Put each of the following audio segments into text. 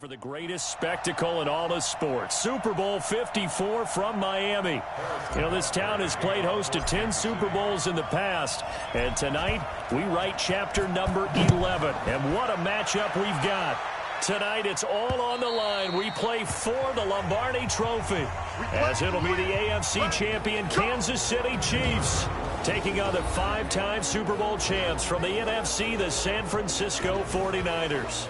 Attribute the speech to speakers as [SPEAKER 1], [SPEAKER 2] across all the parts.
[SPEAKER 1] For the greatest spectacle in all of sports, Super Bowl 54 from Miami. You know, this town has played host to 10 Super Bowls in the past, and tonight we write chapter number 11. And what a matchup we've got. Tonight it's all on the line. We play for the Lombardi Trophy, as it'll be the AFC champion Kansas City Chiefs taking on the five-time Super Bowl champs from the NFC, the San Francisco 49ers.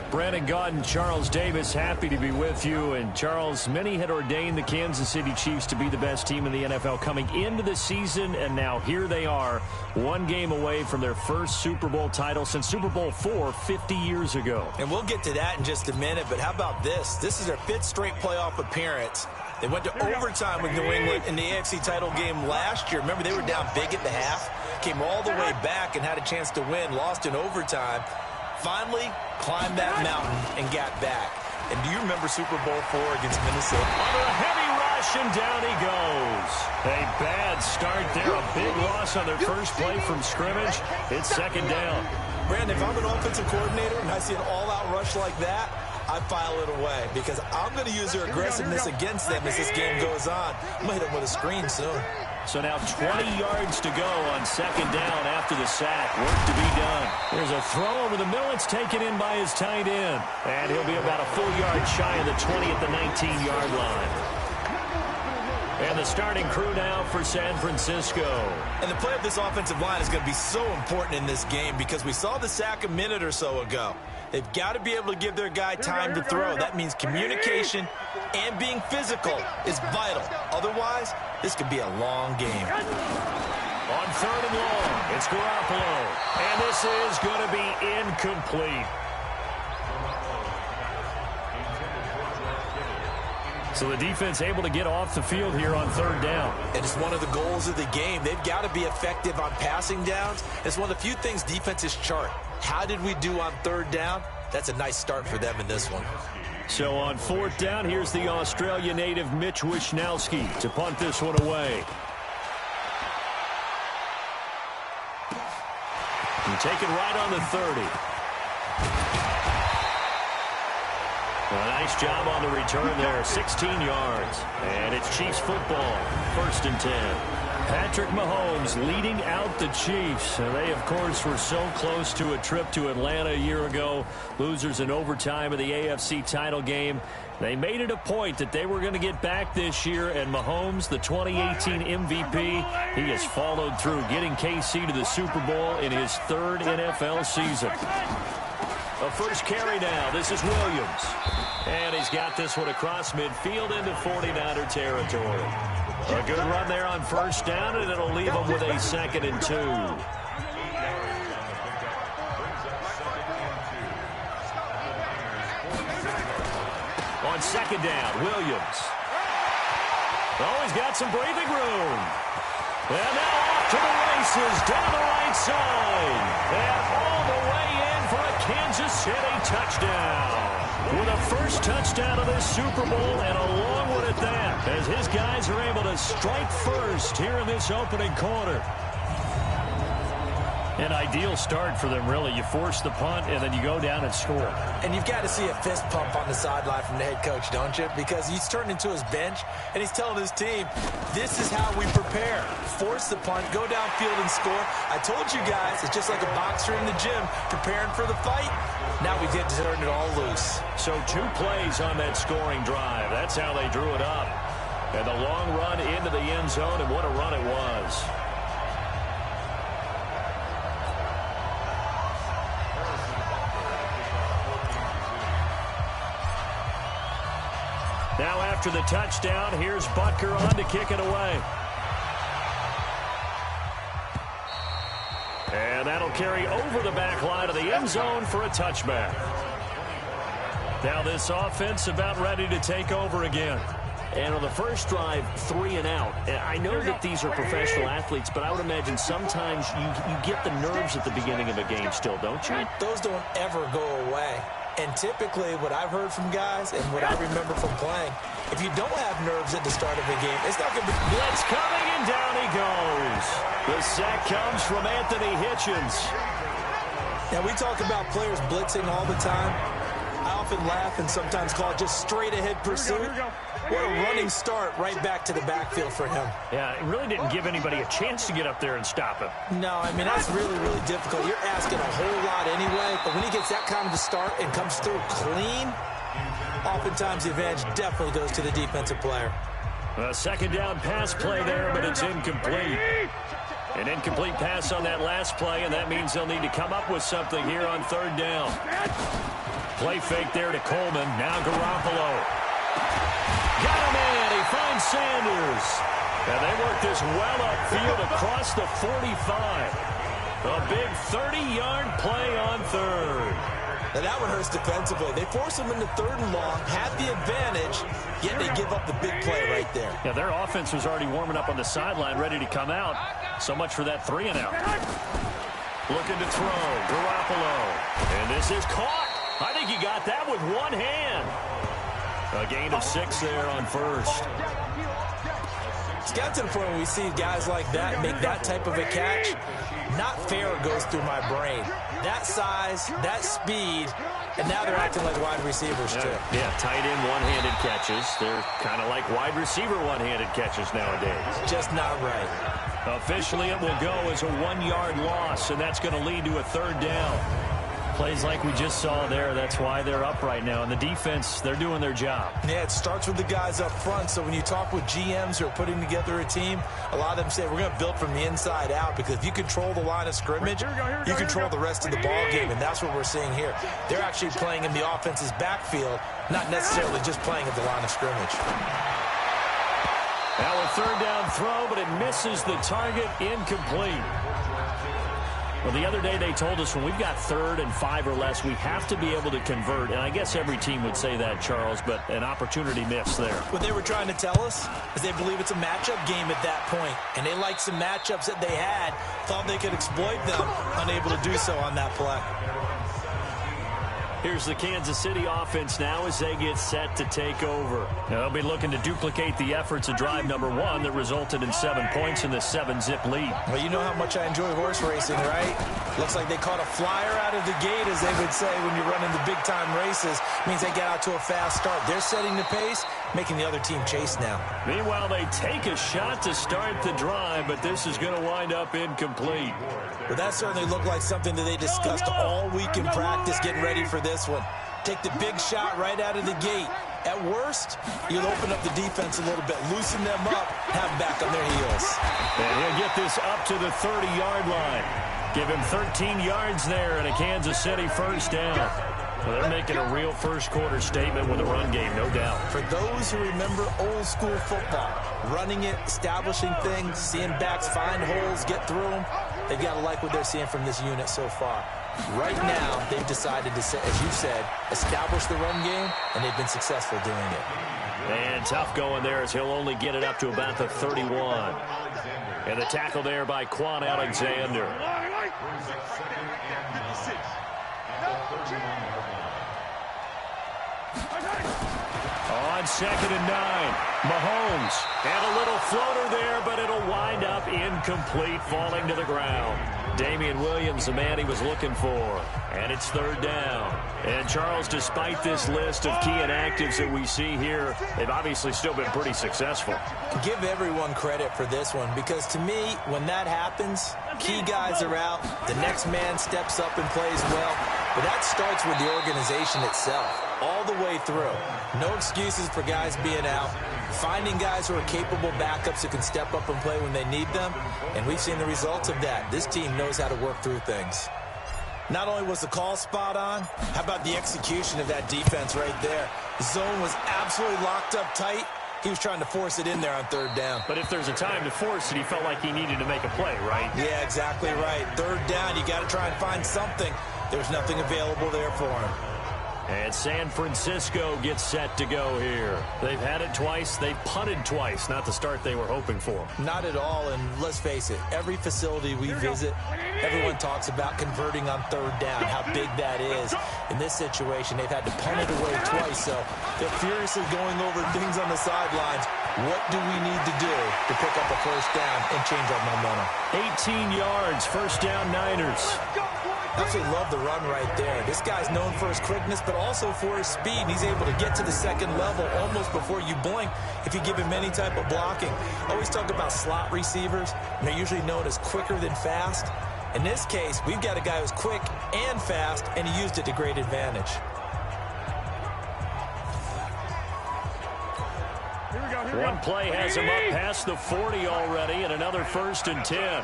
[SPEAKER 1] Brandon Gott and Charles Davis, happy to be with you. And Charles, many had ordained the Kansas City Chiefs to be the best team in the NFL coming into the season, and now here they are, one game away from their first Super Bowl title since Super Bowl IV 50 years ago.
[SPEAKER 2] And we'll get to that in just a minute, but how about this? This is their fifth straight playoff appearance. They went to overtime with New England in the AFC title game last year. Remember, they were down big at the half, came all the way back and had a chance to win, lost in overtime. Finally climbed that mountain and got back. And do you remember Super Bowl IV against Minnesota?
[SPEAKER 1] Under a heavy rush, and down he goes. A bad start there. A big loss on their first play from scrimmage. It's second down.
[SPEAKER 2] Brandon, if I'm an offensive coordinator and I see an all-out rush like that, I file it away because I'm going to use their aggressiveness against them as this game goes on. I'm going to hit them with a screen soon.
[SPEAKER 1] So now 20 yards to go on second down after the sack. Work to be done. There's a throw over the middle. It's taken in by his tight end. And he'll be about a full yard shy of the 20 at the 19-yard line. And the starting crew now for San Francisco.
[SPEAKER 2] And the play of this offensive line is going to be so important in this game because we saw the sack a minute or so ago. They've got to be able to give their guy time to throw. That means communication and being physical is vital. Otherwise, this could be a long game.
[SPEAKER 1] On third and long, it's Garoppolo. And this is going to be incomplete. So the defense able to get off the field here on third down.
[SPEAKER 2] And it's one of the goals of the game. They've got to be effective on passing downs. It's one of the few things defenses chart. How did we do on third down? That's a nice start for them in this one.
[SPEAKER 1] So on fourth down, here's the Australia native Mitch Wishnowsky to punt this one away. And take it right on the 30. A nice job on the return there, 16 yards. And it's Chiefs football, 1st and 10. Patrick Mahomes leading out the Chiefs. They, of course, were so close to a trip to Atlanta a year ago. Losers in overtime of the AFC title game. They made it a point that they were going to get back this year, and Mahomes, the 2018 MVP, he has followed through, getting KC to the Super Bowl in his 3rd NFL season. A first carry now. This is Williams. And he's got this one across midfield into 49er territory. A good run there on first down, and it'll leave them with a 2nd and 2. On second down, Williams. Oh, he's got some breathing room. And now off to the races down the right side. And all the way in for a Kansas City touchdown. With a first touchdown of this Super Bowl, and a long one at that, as his guys are able to strike first here in this opening quarter. An ideal start for them, really. You force the punt, and then you go down and score.
[SPEAKER 2] And you've got to see a fist pump on the sideline from the head coach, don't you? Because he's turned into his bench, and he's telling his team, this is how we prepare. Force the punt, go downfield and score. I told you guys, it's just like a boxer in the gym preparing for the fight. Now we get to turn it all loose.
[SPEAKER 1] So 2 plays on that scoring drive. That's how they drew it up. And the long run into the end zone, and what a run it was. Now after the touchdown, here's Butker on to kick it away. And that'll carry over the back line of the end zone for a touchback. Now this offense about ready to take over again. And on the first drive, 3 and out. I know that these are professional athletes, but I would imagine sometimes you get the nerves at the beginning of a game still, don't you?
[SPEAKER 2] Those don't ever go away. And typically what I've heard from guys and what I remember from playing, if you don't have nerves at the start of the game, it's not going to be...
[SPEAKER 1] Blitz coming, and down he goes. The sack comes from Anthony Hitchens.
[SPEAKER 2] Now, we talk about players blitzing all the time. I often laugh and sometimes call it just straight-ahead pursuit. What a running start right back to the backfield for him.
[SPEAKER 1] Yeah, it really didn't give anybody a chance to get up there and stop him.
[SPEAKER 2] No, I mean, that's really, really difficult. You're asking a whole lot anyway, but when he gets that kind of a start and comes through clean, oftentimes the advantage definitely goes to the defensive player.
[SPEAKER 1] A second down pass play there, but it's incomplete. An incomplete pass on that last play, and that means they'll need to come up with something here on third down. Play fake there to Coleman. Now Garoppolo. Got him in. He finds Sanders. And they work this well upfield across the 45. A big 30-yard play on third.
[SPEAKER 2] Now that one hurts defensively. They force him into third and long, have the advantage, yet they give up the big play right there.
[SPEAKER 1] Yeah, their offense was already warming up on the sideline, ready to come out. So much for that 3-and-out. Looking to throw. Garoppolo. And this is caught. I think he got that with one hand. A gain of 6 there on first.
[SPEAKER 2] It's got to the point where we see guys like that make that type of a catch. Not fair goes through my brain. That size, that speed, and now they're acting like wide receivers too.
[SPEAKER 1] Yeah, tight end one-handed catches. They're kind of like wide receiver one-handed catches nowadays.
[SPEAKER 2] Just not right.
[SPEAKER 1] Officially, it will go as a 1-yard loss, and that's going to lead to a third down. Plays like we just saw there. That's why they're up right now. And the defense, they're doing their job.
[SPEAKER 2] Yeah, it starts with the guys up front. So when you talk with GMs who are putting together a team, a lot of them say we're going to build from the inside out, because if you control the line of scrimmage, you control the rest of the ball game, and that's what we're seeing here. They're actually playing in the offense's backfield, not necessarily just playing at the line of scrimmage.
[SPEAKER 1] Now a third down throw, but it misses the target, incomplete. Well, the other day they told us when we've got 3rd and 5 or less, we have to be able to convert. And I guess every team would say that, Charles, but an opportunity missed there.
[SPEAKER 2] What they were trying to tell us is they believe it's a matchup game at that point. And they liked some matchups that they had, thought they could exploit them, unable to do so on that play.
[SPEAKER 1] Here's the Kansas City offense now as they get set to take over. Now, they'll be looking to duplicate the efforts of drive number 1 that resulted in 7 points in the 7-zip lead.
[SPEAKER 2] Well, you know how much I enjoy horse racing, right? Looks like they caught a flyer out of the gate, as they would say when you're running the big-time races. Means they get out to a fast start. They're setting the pace, making the other team chase now.
[SPEAKER 1] Meanwhile, they take a shot to start the drive, but this is going to wind up incomplete.
[SPEAKER 2] Well, that certainly looked like something that they discussed all week in practice, getting ready for this one. Take the big shot right out of the gate. At worst, you'll open up the defense a little bit, loosen them up, have them back on their heels.
[SPEAKER 1] And he'll get this up to the 30-yard line. Give him 13 yards there and a Kansas City first down. Well, they're making a real first-quarter statement with a run game, no doubt.
[SPEAKER 2] For those who remember old-school football, running it, establishing things, seeing backs find holes, get through them, they've got to like what they're seeing from this unit so far. Right now, they've decided to, as you said, establish the run game, and they've been successful doing it.
[SPEAKER 1] And tough going there as he'll only get it up to about the 31. And the tackle there by Quan Alexander. On 2nd and 9, Mahomes. And a little floater there, but it'll wind up incomplete, falling to the ground. Damian Williams, the man he was looking for. And it's third down. And, Charles, despite this list of key inactives that we see here, they've obviously still been pretty successful.
[SPEAKER 2] Give everyone credit for this one, because to me, when that happens, key guys are out, the next man steps up and plays well. But that starts with the organization itself, all the way through. No excuses for guys being out. Finding guys who are capable backups who can step up and play when they need them. And we've seen the results of that. This team knows how to work through things. Not only was the call spot on, how about the execution of that defense right there? The zone was absolutely locked up tight. He was trying to force it in there on third down.
[SPEAKER 1] But if there's a time to force it, he felt like he needed to make a play, right?
[SPEAKER 2] Yeah, exactly right. Third down, you got to try and find something. There's nothing available there for him.
[SPEAKER 1] And San Francisco gets set to go here. They've had it twice. They've punted twice. Not the start they were hoping for.
[SPEAKER 2] Not at all, and let's face it, every facility we visit, everyone talks about converting on third down, how big that is. In this situation, they've had to punt it away twice, so they're furiously going over things on the sidelines. What do we need to do to pick up a first down and change our momentum?
[SPEAKER 1] 18 yards, first down Niners.
[SPEAKER 2] Absolutely love the run right there. This guy's known for his quickness, but also for his speed. And he's able to get to the second level almost before you blink if you give him any type of blocking. I always talk about slot receivers, and they're usually known as quicker than fast. In this case, we've got a guy who's quick and fast, and he used it to great advantage.
[SPEAKER 1] One play has him up past the 40 already, and another 1st and 10.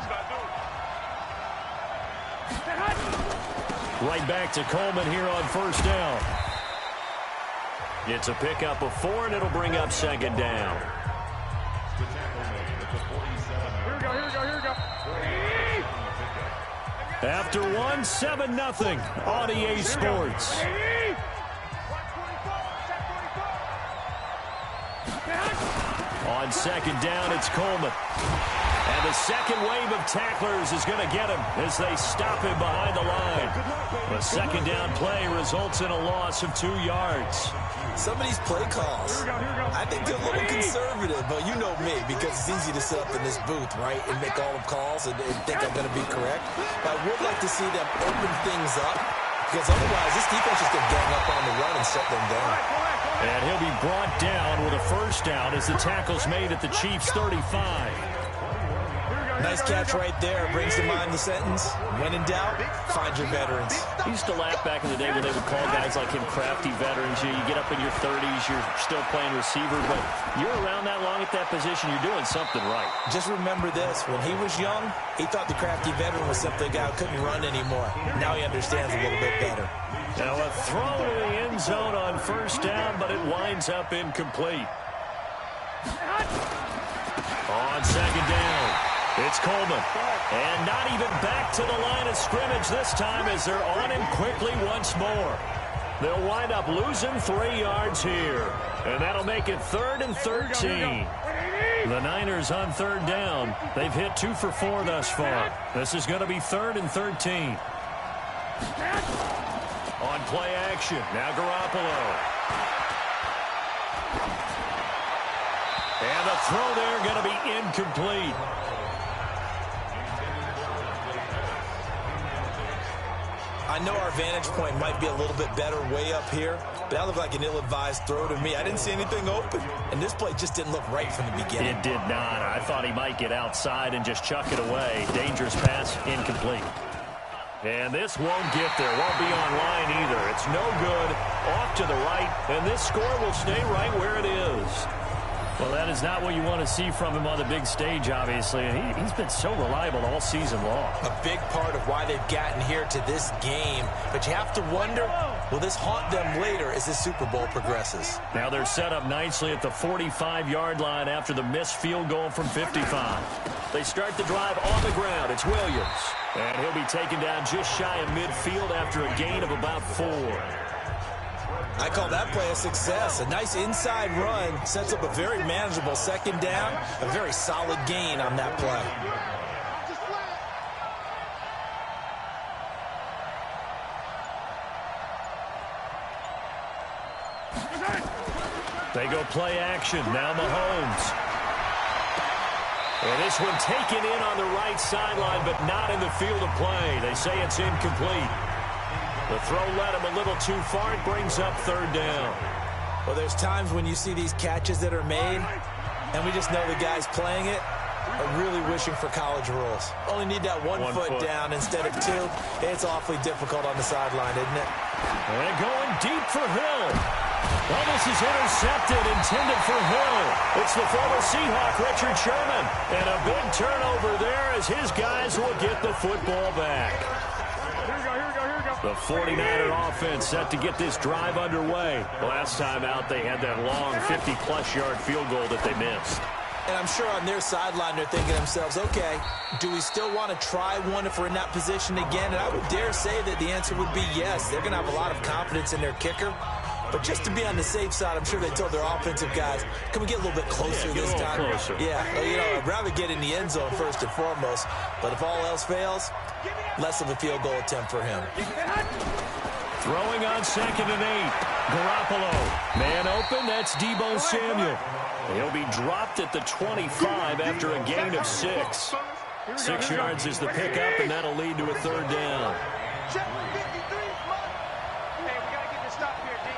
[SPEAKER 1] Right back to Coleman here on 1st down. It's a pickup of 4, and it'll bring up 2nd down.
[SPEAKER 3] Here we go.
[SPEAKER 1] After 1, 7-0 on EA Sports. On 2nd down, it's Coleman. And the second wave of tacklers is going to get him as they stop him behind the line. The 2nd down play results in a loss of 2 yards.
[SPEAKER 2] Some of these play calls, I think they're a little conservative, but you know me, because it's easy to sit up in this booth, right, and make all the calls and think I'm going to be correct. But I would like to see them open things up, because otherwise this defense is going to gang up on the run and shut them down.
[SPEAKER 1] And he'll be brought down with a 1st down as the tackle's made at the Chiefs' 35.
[SPEAKER 2] Nice catch right there. Brings to mind the sentence, when in doubt, find your veterans.
[SPEAKER 1] I used to laugh back in the day when they would call guys like him crafty veterans. You get up in your 30s, you're still playing receiver, but you're around that long at that position, you're doing something right.
[SPEAKER 2] Just remember this. When he was young, he thought the crafty veteran was simply a guy who couldn't run anymore. Now he understands a little bit better.
[SPEAKER 1] Now a throw to the end zone on 1st down, but it winds up incomplete. On 2nd down, it's Coleman. And not even back to the line of scrimmage this time as they're on him quickly once more. They'll wind up losing 3 yards here. And that'll make it 3rd and 13. The Niners on 3rd down. They've hit 2 for 4 thus far. This is going to be 3rd and 13. On play action, now Garoppolo. And the throw there going to be incomplete.
[SPEAKER 2] I know our vantage point might be a little bit better way up here, but that looked like an ill-advised throw to me. I didn't see anything open, and this play just didn't look right from the beginning.
[SPEAKER 1] It did not. I thought he might get outside and just chuck it away. Dangerous pass, incomplete. And this won't get there. Won't be online either. It's no good. Off to the right. And this score will stay right where it is. Well, that is not what you want to see from him on the big stage, obviously. And he's been so reliable all season long.
[SPEAKER 2] A big part of why they've gotten here to this game. But you have to wonder, will this haunt them later as the Super Bowl progresses?
[SPEAKER 1] Now they're set up nicely at the 45-yard line after the missed field goal from 55. They start the drive on the ground. It's Williams. And he'll be taken down just shy of midfield after a gain of about 4.
[SPEAKER 2] I call that play a success. A nice inside run sets up a very manageable 2nd down. A very solid gain on that play.
[SPEAKER 1] They go play action. Now Mahomes. And this one taken in on the right sideline, but not in the field of play. They say it's incomplete. The throw led him a little too far. It brings up 3rd down.
[SPEAKER 2] Well, there's times when you see these catches that are made, and we just know the guys playing it are really wishing for college rules. Only need that one foot down instead of 2. It's awfully difficult on the sideline, isn't it?
[SPEAKER 1] And going deep for Hill. Well, this is intercepted, intended for Hill. It's the former Seahawk, Richard Sherman. And a big turnover there as his guys will get the football back. The 49er offense set to get this drive underway. Last time out, they had that long 50-plus yard field goal that they missed.
[SPEAKER 2] And I'm sure on their sideline they're thinking to themselves, okay, do we still want to try one if we're in that position again? And I would dare say that the answer would be yes. They're going to have a lot of confidence in their kicker. But just to be on the safe side, I'm sure they told their offensive guys, can we get a little bit closer this time?
[SPEAKER 1] Closer.
[SPEAKER 2] Yeah, well, you know, I'd rather get in the end zone first and foremost. But if all else fails, less of a field goal attempt for him.
[SPEAKER 1] Throwing on 2nd and 8. Garoppolo. Man open, that's Deebo Samuel. He'll be dropped at the 25 after a gain of 6. 6 yards is the pickup, and that'll lead to a 3rd down.
[SPEAKER 3] Check 53, come on. Hey, we got to get this stop here, D.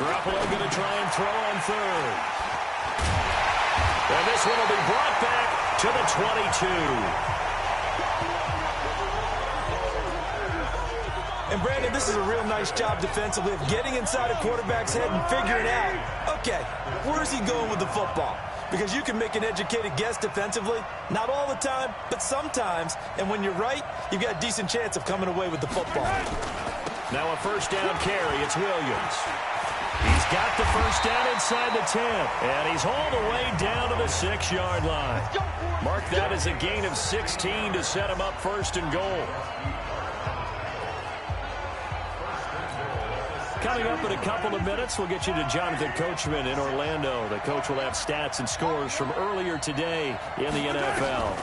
[SPEAKER 1] Garoppolo going to try and throw on third. And this one will be brought back to the 22.
[SPEAKER 2] And, Brandon, this is a real nice job defensively of getting inside a quarterback's head and figuring out, okay, where's he going with the football? Because you can make an educated guess defensively. Not all the time, but sometimes. And when you're right, you've got a decent chance of coming away with the football.
[SPEAKER 1] Now a first down carry. It's Williams. He's got the first down inside the 10. And he's all the way down to the 6-yard line. Mark that as a gain of 16 to set him up first and goal. Coming up in a couple of minutes, we'll get you to Jonathan Coachman in Orlando. The coach will have stats and scores from earlier today in the NFL.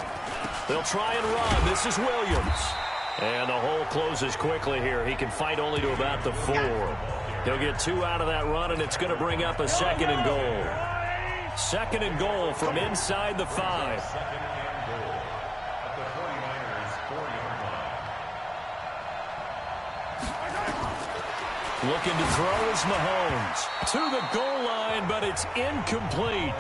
[SPEAKER 1] They'll try and run. This is Williams. And the hole closes quickly here. He can fight only to about the 4. He'll get 2 out of that run, and it's going to bring up a second and goal. Second and goal from inside the 5. Looking to throw is Mahomes. To the goal line, but it's incomplete.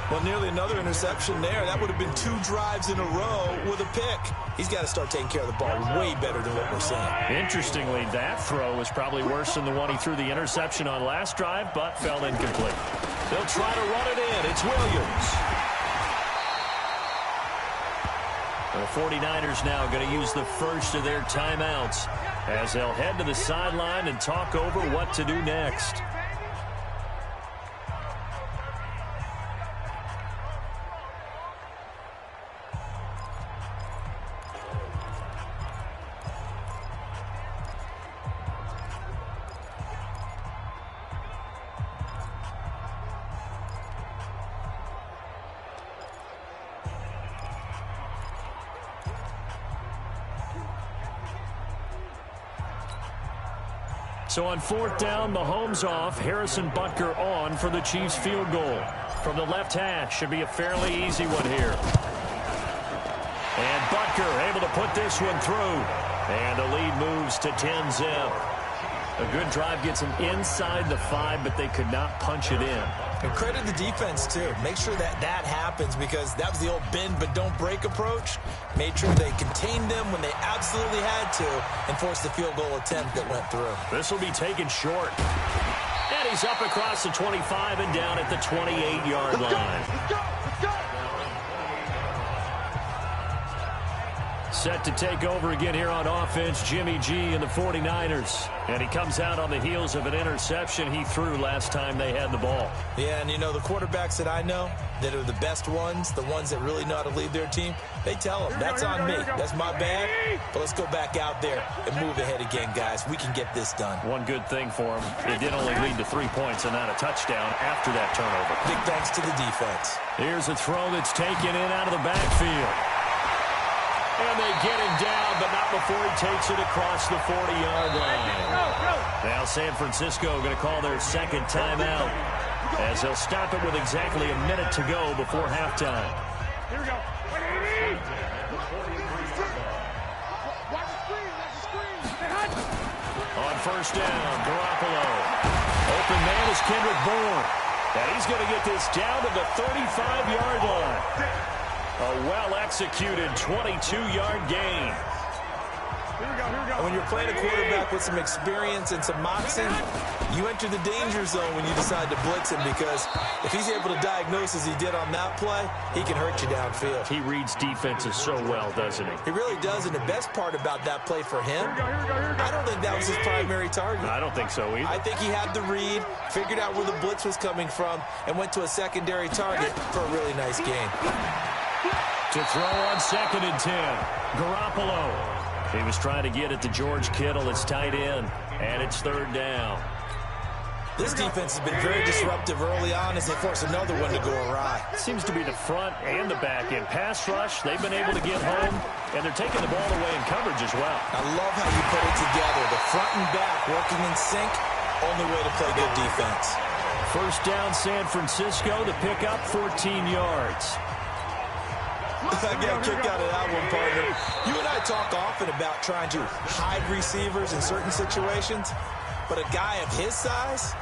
[SPEAKER 2] Well, nearly another interception there. That would have been 2 drives in a row with a pick. He's got to start taking care of the ball way better than what we're seeing.
[SPEAKER 1] Interestingly, that throw was probably worse than the one he threw the interception on last drive, but fell incomplete. They'll try to run it in. It's Williams. The 49ers now going to use the first of their timeouts as they'll head to the sideline and talk over what to do next. So on 4th down, Mahomes off, Harrison Butker on for the Chiefs field goal. From the left hash, should be a fairly easy one here. And Butker able to put this one through. And the lead moves to 10-zip. A good drive gets them inside the 5, but they could not punch it in.
[SPEAKER 2] And credit the defense, too. Make sure that happens because that was the old bend but don't break approach. Made sure they contained them when they absolutely had to and forced the field goal attempt that went through.
[SPEAKER 1] This will be taken short. And he's up across the 25 and down at the 28-yard line.
[SPEAKER 3] Let's go!
[SPEAKER 1] Set to take over again here on offense, Jimmy G and the 49ers. And he comes out on the heels of an interception he threw last time they had the ball.
[SPEAKER 2] Yeah, and you know, the quarterbacks that I know that are the best ones, the ones that really know how to lead their team, they tell them, that's on me. That's my bad. But let's go back out there and move ahead again, guys. We can get this done.
[SPEAKER 1] One good thing for him, it did only lead to 3 points and not a touchdown after that turnover.
[SPEAKER 2] Big thanks to the defense.
[SPEAKER 1] Here's a throw that's taken in out of the backfield. And they get him down, but not before he takes it across the 40-yard line. Now San Francisco going to call their second timeout as they'll stop it with exactly a minute to go before halftime.
[SPEAKER 3] Here we go. Watch the screen.
[SPEAKER 1] On first down, Garoppolo. Open man is Kendrick Bourne. And he's going to get this down to the 35-yard line. A well-executed 22-yard gain.
[SPEAKER 2] And when you're playing a quarterback with some experience and some moxie, you enter the danger zone when you decide to blitz him because if he's able to diagnose as he did on that play, he can hurt you downfield.
[SPEAKER 1] He reads defenses so well, doesn't he?
[SPEAKER 2] He really does, and the best part about that play for him, I don't think that was his primary target.
[SPEAKER 1] I don't think so either.
[SPEAKER 2] I think he had the read, figured out where the blitz was coming from, and went to a secondary target for a really nice gain.
[SPEAKER 1] To throw on 2nd and 10, Garoppolo. He was trying to get it to George Kittle. It's tight end, and it's 3rd down.
[SPEAKER 2] This defense has been very disruptive early on as they force another one to go awry.
[SPEAKER 1] Seems to be the front and the back end. Pass rush, they've been able to get home, and they're taking the ball away in coverage as well.
[SPEAKER 2] I love how you put it together. The front and back working in sync, only way to play good defense.
[SPEAKER 1] First down, San Francisco. The pickup, 14 yards.
[SPEAKER 2] I got a kick out of that one, partner. You and I talk often about trying to hide receivers in certain situations, but a guy of his size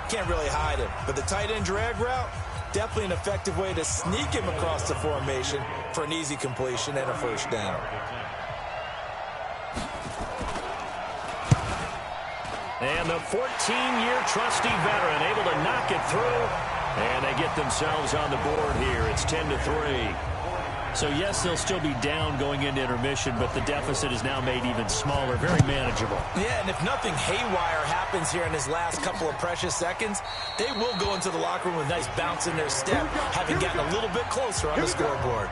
[SPEAKER 2] can't really hide him. But the tight end drag route, definitely an effective way to sneak him across the formation for an easy completion and a first down.
[SPEAKER 1] And the 14-year trusty veteran able to knock it through. And they get themselves on the board here. It's 10-3. So, yes, they'll still be down going into intermission, but the deficit is now made even smaller, very manageable.
[SPEAKER 2] Yeah, and if nothing haywire happens here in his last couple of precious seconds, they will go into the locker room with a nice bounce in their step, having gotten a little bit closer on the scoreboard.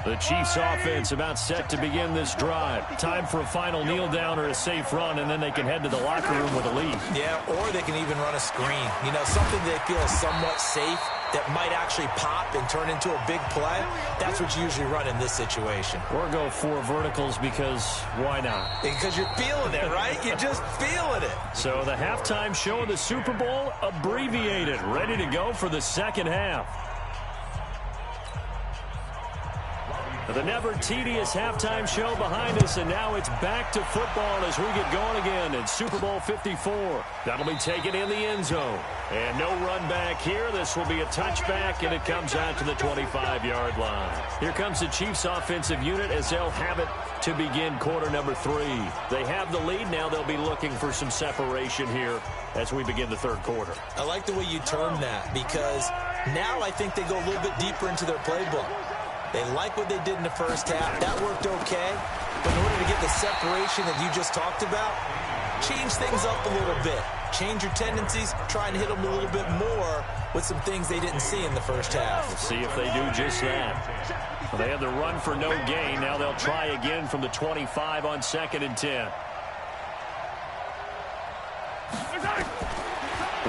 [SPEAKER 1] The Chiefs offense about set to begin this drive. Time for a final kneel down or a safe run, and then they can head to the locker room with a lead.
[SPEAKER 2] Yeah, or they can even run a screen. You know, something they feel is somewhat safe that might actually pop and turn into a big play. That's what you usually run in this situation.
[SPEAKER 1] Or go 4 verticals because why not?
[SPEAKER 2] Because you're feeling it, right? You're just feeling it.
[SPEAKER 1] So the halftime show of the Super Bowl abbreviated, ready to go for the second half. The never-tedious halftime show behind us, and now it's back to football as we get going again in Super Bowl 54. That'll be taken in the end zone. And no run back here. This will be a touchback, and it comes out to the 25-yard line. Here comes the Chiefs offensive unit as they'll have it to begin quarter number 3. They have the lead. Now they'll be looking for some separation here as we begin the third quarter.
[SPEAKER 2] I like the way you term that, because now I think they go a little bit deeper into their playbook. They like what they did in the first half. That worked okay. But in order to get the separation that you just talked about, change things up a little bit. Change your tendencies. Try and hit them a little bit more with some things they didn't see in the first half.
[SPEAKER 1] We'll see if they do just that. Well, they had the run for no gain. Now they'll try again from the 25 on 2nd and 10.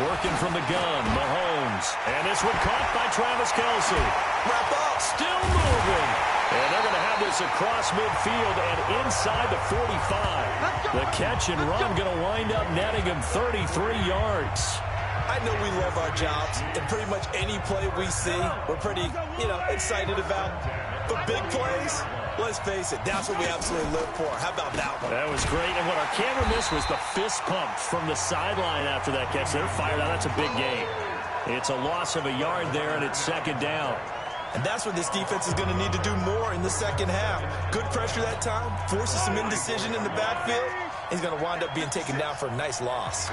[SPEAKER 1] Working from the gun, Mahomes. And this one caught by Travis Kelce.
[SPEAKER 2] Wrap up.
[SPEAKER 1] Still moving. And they're going to have this across midfield and inside the 45. The catch and run going to wind up netting him 33 yards.
[SPEAKER 2] I know we love our jobs, and pretty much any play we see, we're pretty, excited about. But big plays, let's face it, that's what we absolutely live for. How about that one?
[SPEAKER 1] That was great. And what our camera missed was the fist pump from the sideline after that catch. They're fired out. That's a big gain. It's a loss of a yard there, and it's 2nd down.
[SPEAKER 2] And that's what this defense is going to need to do more in the second half. Good pressure that time, forces some indecision in the backfield. He's going to wind up being taken down for a nice loss.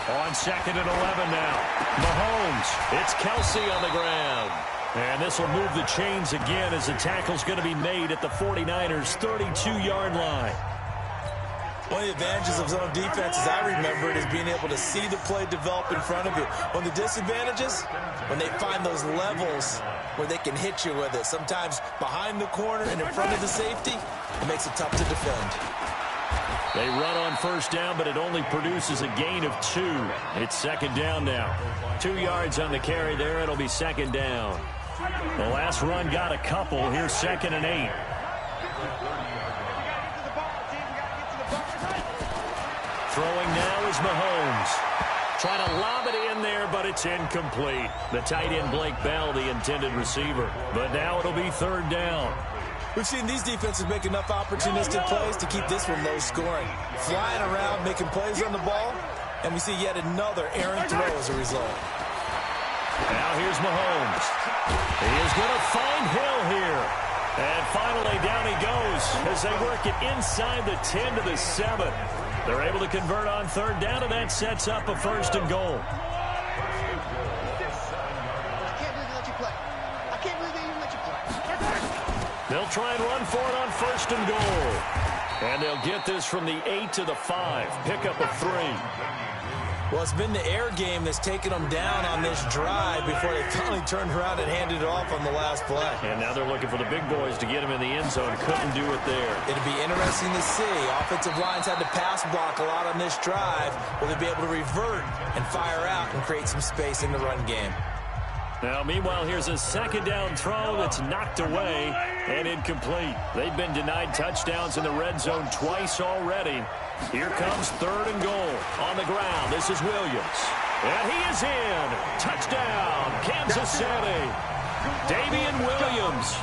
[SPEAKER 1] On 2nd and 11 now. Mahomes. It's Kelce on the ground. And this will move the chains again as the tackle's going to be made at the 49ers' 32-yard line.
[SPEAKER 2] One of the advantages of zone defense, as I remember it, is being able to see the play develop in front of you. One of the disadvantages, when they find those levels where they can hit you with it, sometimes behind the corner and in front of the safety, it makes it tough to defend.
[SPEAKER 1] They run on first down, but it only produces a gain of 2. It's 2nd down now. 2 yards on the carry there. It'll be 2nd down. The last run got a couple. Here's 2nd and 8. Throwing now is Mahomes. Trying to lob it in there, but it's incomplete. The tight end, Blake Bell, the intended receiver. But now it'll be 3rd down.
[SPEAKER 2] We've seen these defenses make enough opportunistic plays to keep this one low scoring. Flying around, making plays on the ball, and we see yet another errant throw as a result.
[SPEAKER 1] Now here's Mahomes. He is going to find Hill here. And finally down he goes as they work it inside the 10 to the 7. They're able to convert on 3rd down, and that sets up a 1st and goal. They'll try and run for it on 1st and goal. And they'll get this from the 8 to the 5. Pickup of 3.
[SPEAKER 2] Well, it's been the air game that's taken them down on this drive before they finally turned around and handed it off on the last play.
[SPEAKER 1] And now they're looking for the big boys to get him in the end zone. Couldn't do it there.
[SPEAKER 2] It'll be interesting to see. Offensive lines had to pass block a lot on this drive. Will they be able to revert and fire out and create some space in the run game?
[SPEAKER 1] Now, meanwhile, here's a second down throw that's knocked away and incomplete. They've been denied touchdowns in the red zone twice already. Here comes 3rd and goal on the ground. This is Williams. And he is in. Touchdown, Kansas City. Damian Williams,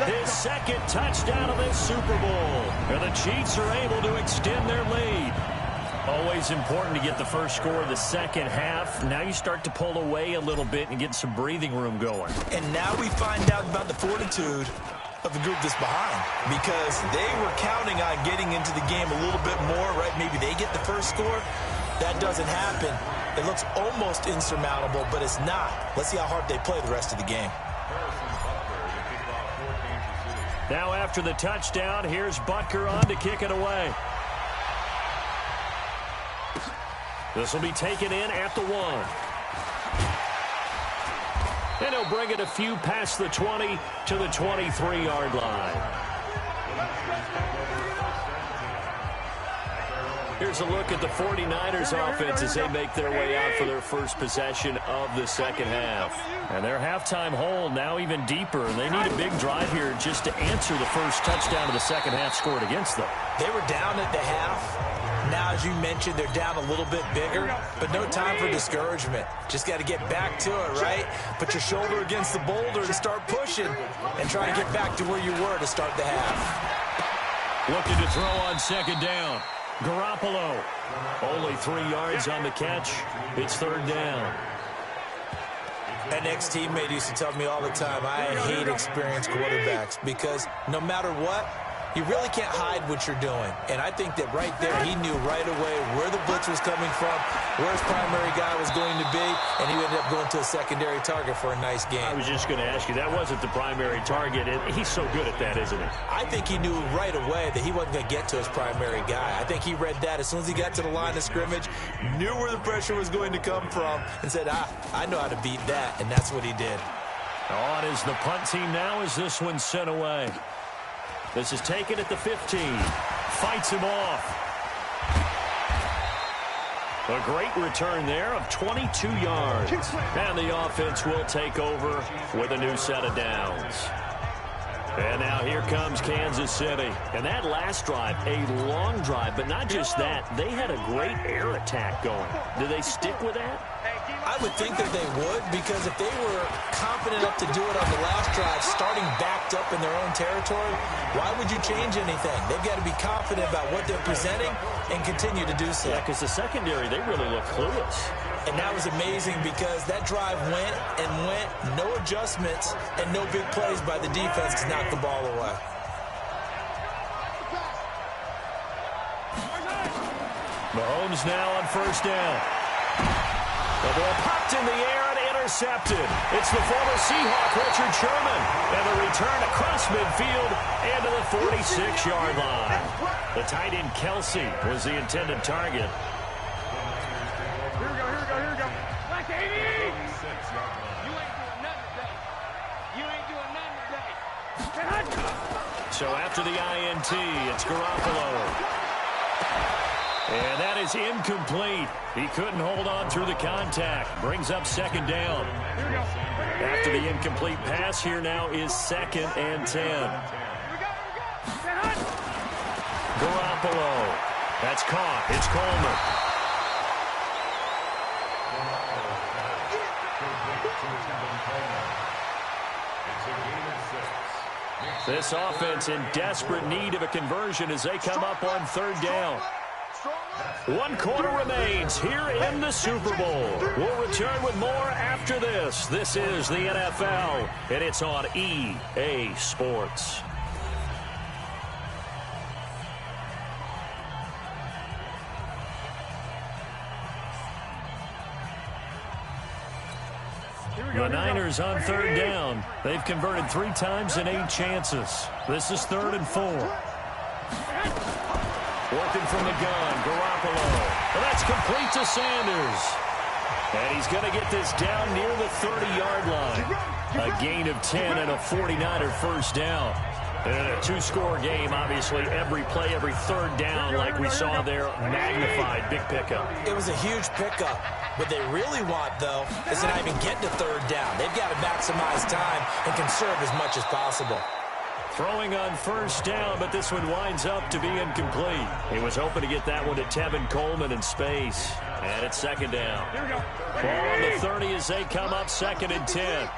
[SPEAKER 1] his second touchdown of this Super Bowl. And the Chiefs are able to extend their lead. Always important to get the first score of the second half. Now you start to pull away a little bit and get some breathing room going.
[SPEAKER 2] And now we find out about the fortitude of the group that's behind, because they were counting on getting into the game a little bit more, right? Maybe they get the first score. That doesn't happen. It looks almost insurmountable, but it's not. Let's see how hard they play the rest of the game.
[SPEAKER 1] Now after the touchdown, here's Butker on to kick it away. This will be taken in at the 1. And he'll bring it a few past the 20 to the 23-yard line. Here's a look at the 49ers offense as they make their way out for their first possession of the second half. And their halftime hole now even deeper. They need a big drive here just to answer the first touchdown of the second half scored against them.
[SPEAKER 2] They were down at the half. Now, as you mentioned, they're down a little bit bigger, but no time for discouragement. Just got to get back to it, right? Put your shoulder against the boulder and start pushing and try and get back to where you were to start the half.
[SPEAKER 1] Looking to throw on second down. Garoppolo. Only 3 yards on the catch. It's 3rd down.
[SPEAKER 2] An ex-teammate used to tell me all the time, I hate experienced quarterbacks because no matter what, you really can't hide what you're doing. And I think that right there, he knew right away where the blitz was coming from, where his primary guy was going to be, and he ended up going to a secondary target for a nice game.
[SPEAKER 1] I was just going to ask you, that wasn't the primary target. He's so good at that, isn't he?
[SPEAKER 2] I think he knew right away that he wasn't going to get to his primary guy. I think he read that as soon as he got to the line of scrimmage, knew where the pressure was going to come from, and said, I know how to beat that, and that's what he did.
[SPEAKER 1] On is the punt team now as this one's sent away. This is taken at the 15. Fights him off. A great return there of 22 yards. And the offense will take over with a new set of downs. And now here comes Kansas City. And that last drive, a long drive, but not just that. They had a great air attack going. Do they stick with that?
[SPEAKER 2] I would think that they would, because if they were confident enough to do it on the last drive, starting backed up in their own territory, why would you change anything? They've got to be confident about what they're presenting and continue to do so.
[SPEAKER 1] Yeah, because the secondary, they really look clueless.
[SPEAKER 2] And that was amazing because that drive went and went, no adjustments, and no big plays by the defense to knock the ball away.
[SPEAKER 1] Mahomes now on 1st down. The ball popped in the air and intercepted. It's the former Seahawk, Richard Sherman. And the return across midfield and to the 46-yard line. The tight end Kelsey was the intended target.
[SPEAKER 3] Here we go. Like 80! You ain't doing nothing today. You ain't doing nothing today.
[SPEAKER 1] So after the INT, it's Garoppolo. And that is incomplete. He couldn't hold on through the contact. Brings up 2nd down. After the incomplete pass, here now is 2nd and 10. Garoppolo. That's caught. It's Coleman. This offense in desperate need of a conversion as they come up on 3rd down. 1 quarter remains here in the Super Bowl. We'll return with more after this. This is the NFL, and it's on EA Sports. The Niners on 3rd down. They've converted 3 times in 8 chances. This is 3rd and 4. Working from the gun, Garoppolo. Well, that's complete to Sanders. And he's going to get this down near the 30-yard line. A gain of 10 and a 49er 1st down. In a two-score game, obviously, every play, every third down, like we saw there, magnified. Big pickup.
[SPEAKER 2] It was a huge pickup. What they really want, though, is to not even get to third down. They've got to maximize time and conserve as much as possible.
[SPEAKER 1] Throwing on first down, but this one winds up to be incomplete. He was hoping to get that one to Tevin Coleman in space. And it's second down. Ball on the 30 as they come up, 2nd and 10.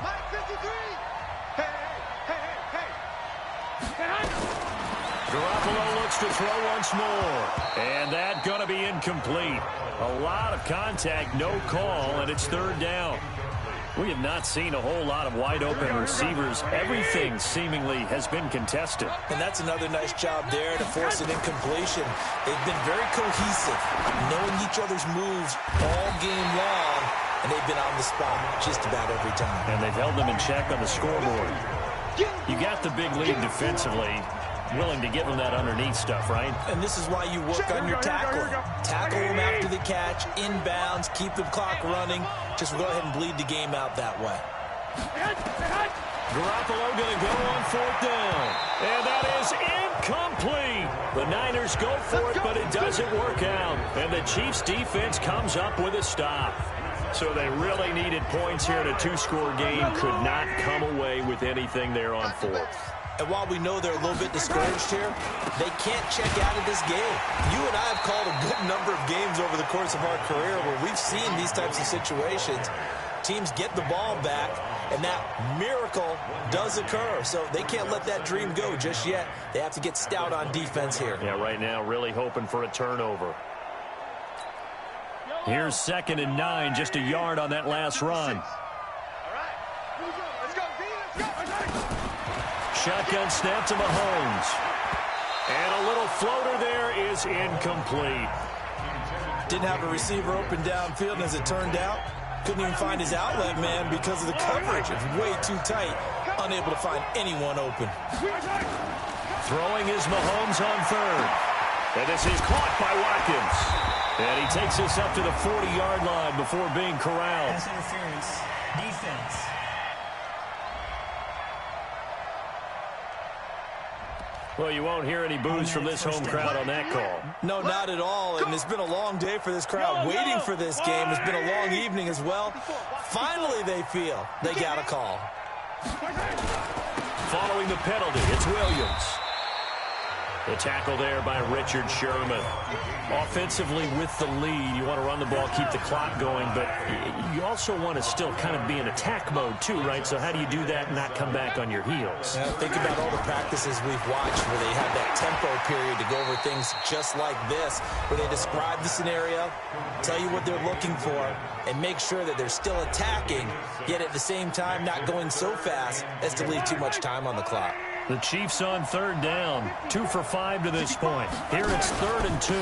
[SPEAKER 1] Garoppolo looks to throw once more. And that going to be incomplete. A lot of contact, no call, and it's 3rd down. We have not seen a whole lot of wide-open receivers. Everything seemingly has been contested.
[SPEAKER 2] And that's another nice job there to force an incompletion. They've been very cohesive, knowing each other's moves all game long, and they've been on the spot just about every time.
[SPEAKER 1] And they've held them in check on the scoreboard. You got the big lead defensively. Willing to give them that underneath stuff, right?
[SPEAKER 2] And this is why you work on your tackling. Tackle them after the catch, inbounds, keep the clock running. Just go ahead and bleed the game out that way.
[SPEAKER 1] Garoppolo going to go on 4th down. And that is incomplete. The Niners go for it, but it doesn't work out. And the Chiefs' defense comes up with a stop. So they really needed points here in a two-score game. Could not come away with anything there on 4th.
[SPEAKER 2] And while we know they're a little bit discouraged here, they can't check out of this game. You and I have called a good number of games over the course of our career where we've seen these types of situations. Teams get the ball back, and that miracle does occur. So they can't let that dream go just yet. They have to get stout on defense here.
[SPEAKER 1] Yeah, right now really hoping for a turnover. Here's 2nd and 9, just a yard on that last run. Shotgun snap to Mahomes. And a little floater there is incomplete.
[SPEAKER 2] Didn't have a receiver open downfield, and as it turned out, couldn't even find his outlet man because of the coverage. It's way too tight. Unable to find anyone open.
[SPEAKER 1] Throwing is Mahomes on 3rd. And this is caught by Watkins. And he takes us up to the 40-yard line before being corralled.
[SPEAKER 4] Pass interference. Defense.
[SPEAKER 1] Well, you won't hear any boos from this home crowd on that call.
[SPEAKER 2] No, not at all. And it's been a long day for this crowd waiting for this game. It's been a long evening as well. Finally, they feel they got a call.
[SPEAKER 1] Following the penalty, it's Williams. The tackle there by Richard Sherman. Offensively with the lead, you want to run the ball, keep the clock going, but you also want to still kind of be in attack mode too, right? So how do you do that and not come back on your heels?
[SPEAKER 2] Yeah, think about all the practices we've watched where they have that tempo period to go over things just like this, where they describe the scenario, tell you what they're looking for, and make sure that they're still attacking, yet at the same time not going so fast as to leave too much time on the clock.
[SPEAKER 1] The Chiefs on 3rd down, 2 for 5 to this point. Here it's 3rd and 2.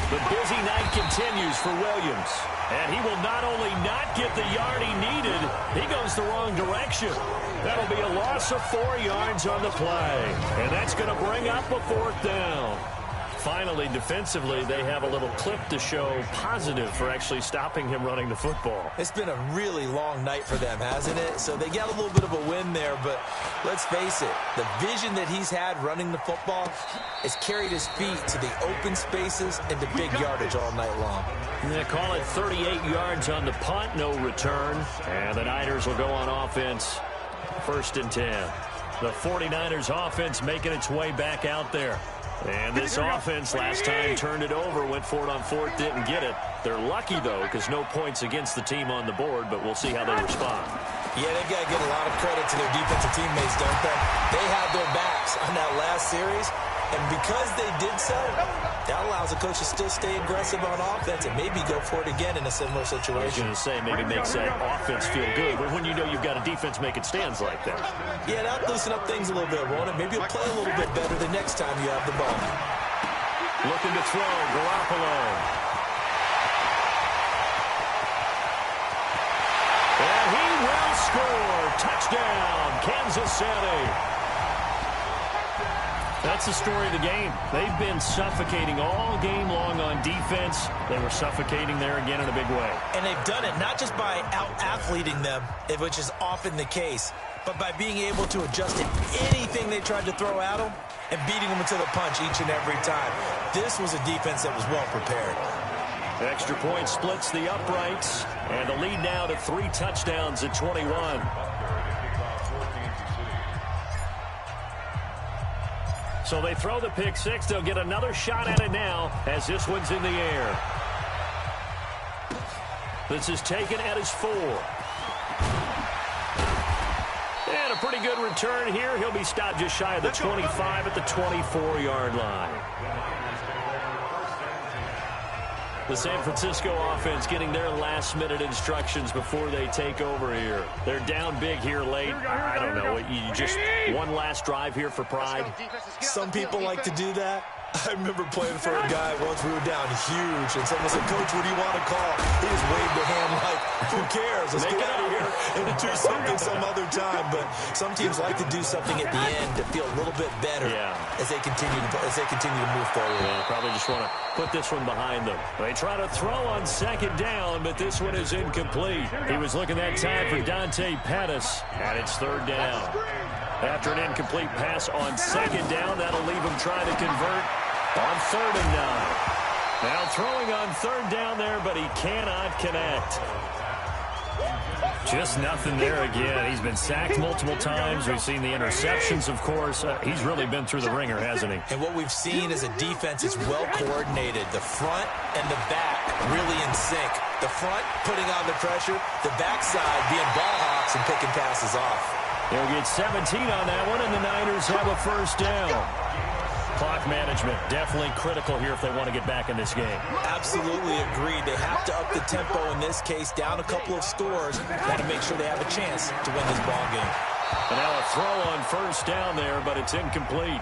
[SPEAKER 1] The busy night continues for Williams. And he will not only not get the yard he needed, he goes the wrong direction. That'll be a loss of 4 yards on the play. And that's going to bring up a 4th down. Finally, defensively, they have a little clip to show positive for actually stopping him running the football.
[SPEAKER 2] It's been a really long night for them, hasn't it? So they got a little bit of a win there, but let's face it, the vision that he's had running the football has carried his feet to the open spaces and to big yardage all night long.
[SPEAKER 1] They call it 38 yards on the punt, no return. And the Niners will go on offense, 1st and 10. The 49ers offense making its way back out there. And this offense last time turned it over, went for it on 4th, didn't get it. They're lucky, though, because no points against the team on the board, but we'll see how they respond.
[SPEAKER 2] Yeah, they've got to give a lot of credit to their defensive teammates, don't they? They had their backs on that last series, and because they did so, that allows the coach to still stay aggressive on offense and maybe go for it again in a similar situation.
[SPEAKER 1] I was going to say, maybe makes that offense feel good, but when you know you've got a defense making stands like that.
[SPEAKER 2] Yeah, that'll loosen up things a little bit, won't it? Maybe you'll play a little bit better the next time you have the ball.
[SPEAKER 1] Looking to throw, Garoppolo. And he will score. Touchdown, Kansas City. That's the story of the game. They've been suffocating all game long on defense. They were suffocating there again in a big way.
[SPEAKER 2] And they've done it not just by out-athleting them, which is often the case, but by being able to adjust to anything they tried to throw at them and beating them to the punch each and every time. This was a defense that was well prepared.
[SPEAKER 1] Extra point splits the uprights, and the lead now to 3 touchdowns at 21. So they throw the pick six. They'll get another shot at it now as this one's in the air. This is taken at his 4. And a pretty good return here. He'll be stopped just shy of the 25 at the 24-yard line. The San Francisco offense getting their last-minute instructions before they take over here. They're down big here late. I don't know. You just one last drive here for pride.
[SPEAKER 2] Some people like to do that. I remember playing for a guy once. We were down huge, and someone said, "Coach, what do you want to call?" He just waved a hand like, "Who cares? Let's get out of here and do something some other time." But some teams like to do something at the end to feel a little bit better as they continue to move forward.
[SPEAKER 1] Yeah, probably just want to put this one behind them. They try to throw on second down, but this one is incomplete. He was looking that time for Dante Pettis, and it's third down. After an incomplete pass on second down, that'll leave him trying to convert on 3rd and 9. Now throwing on 3rd down there, but he cannot connect. Just nothing there again. He's been sacked multiple times. We've seen the interceptions, of course. He's really been through the ringer, hasn't he?
[SPEAKER 2] And what we've seen is a defense that's well coordinated. The front and the back really in sync. The front putting on the pressure, the backside being ball hawks and picking passes off.
[SPEAKER 1] They'll get 17 on that one, and the Niners have a first down. Clock management definitely critical here if they want to get back in this game.
[SPEAKER 2] Absolutely agreed. They have to up the tempo in this case, down a couple of scores. Got to make sure they have a chance to win this ball game.
[SPEAKER 1] And now a throw on first down there, but it's incomplete.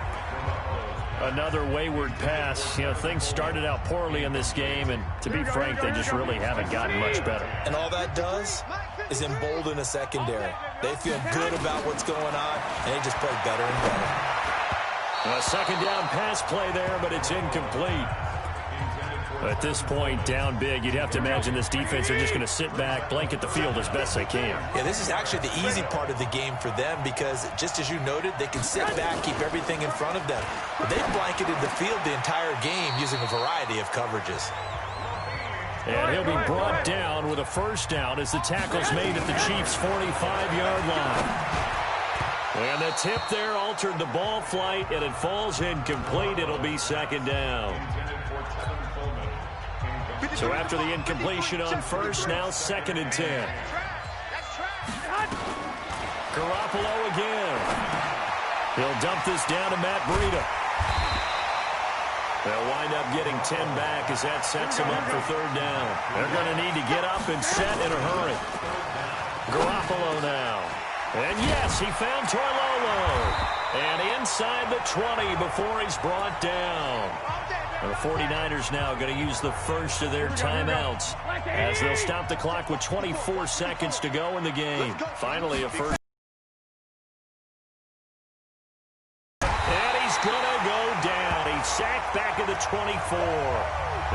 [SPEAKER 1] Another wayward pass. You know, things started out poorly in this game, and to be frank, they just really haven't gotten much better.
[SPEAKER 2] And all that does is embolden a secondary. They feel good about what's going on, and they just play better and better.
[SPEAKER 1] A second down pass play there, but it's incomplete. At this point, down big, you'd have to imagine this defense are just going to sit back, blanket the field as best they can.
[SPEAKER 2] Yeah, this is actually the easy part of the game for them because, just as you noted, they can sit back, keep everything in front of them. But they've blanketed the field the entire game using a variety of coverages.
[SPEAKER 1] And he'll be brought down with a first down as the tackle's made at the Chiefs' 45-yard line. And the tip there altered the ball flight, and it falls incomplete. It'll be second down. So after the incompletion on first, now 2nd and 10. Garoppolo again. He'll dump this down to Matt Breida. They'll wind up getting 10 back as that sets him up for third down. They're going to need to get up and set in a hurry. Garoppolo now. And yes, he found Torlolo. And inside the 20 before he's brought down. The 49ers now going to use the first of their timeouts as they'll stop the clock with 24 seconds to go in the game. Finally, a first. And he's going to go down. He's sacked back at the 24.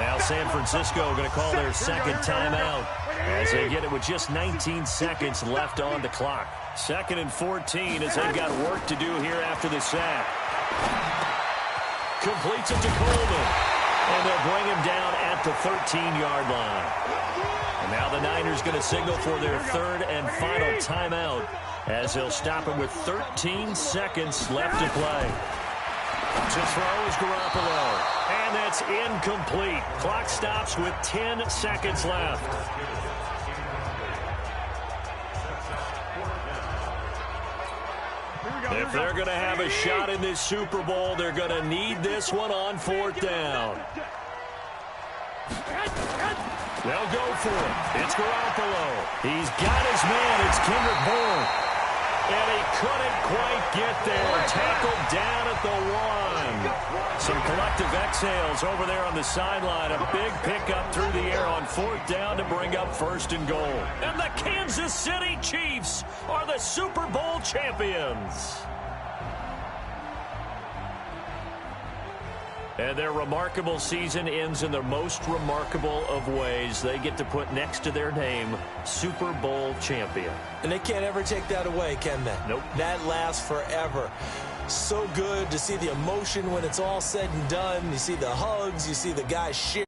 [SPEAKER 1] Now San Francisco going to call their second timeout as they get it with just 19 seconds left on the clock. 2nd and 14 as they've got work to do here after the sack. Completes it to Coleman. And they'll bring him down at the 13-yard line. And now the Niners going to signal for their third and final timeout as they'll stop him with 13 seconds left to play. To throw is Garoppolo. And that's incomplete. Clock stops with 10 seconds left. If they're going to have a shot in this Super Bowl, they're going to need this one on 4th down. They'll go for it. It's Garoppolo. He's got his man. It's Kendrick Bourne. And he couldn't quite get there. Tackled down at the 1. Some collective exhales over there on the sideline. A big pickup through the air on 4th down to bring up 1st and goal. And the Kansas City Chiefs are the Super Bowl champions. And their remarkable season ends in the most remarkable of ways. They get to put next to their name, Super Bowl champion.
[SPEAKER 2] And they can't ever take that away, can they?
[SPEAKER 1] Nope.
[SPEAKER 2] That lasts forever. So good to see the emotion when it's all said and done. You see the hugs, you see the guys share.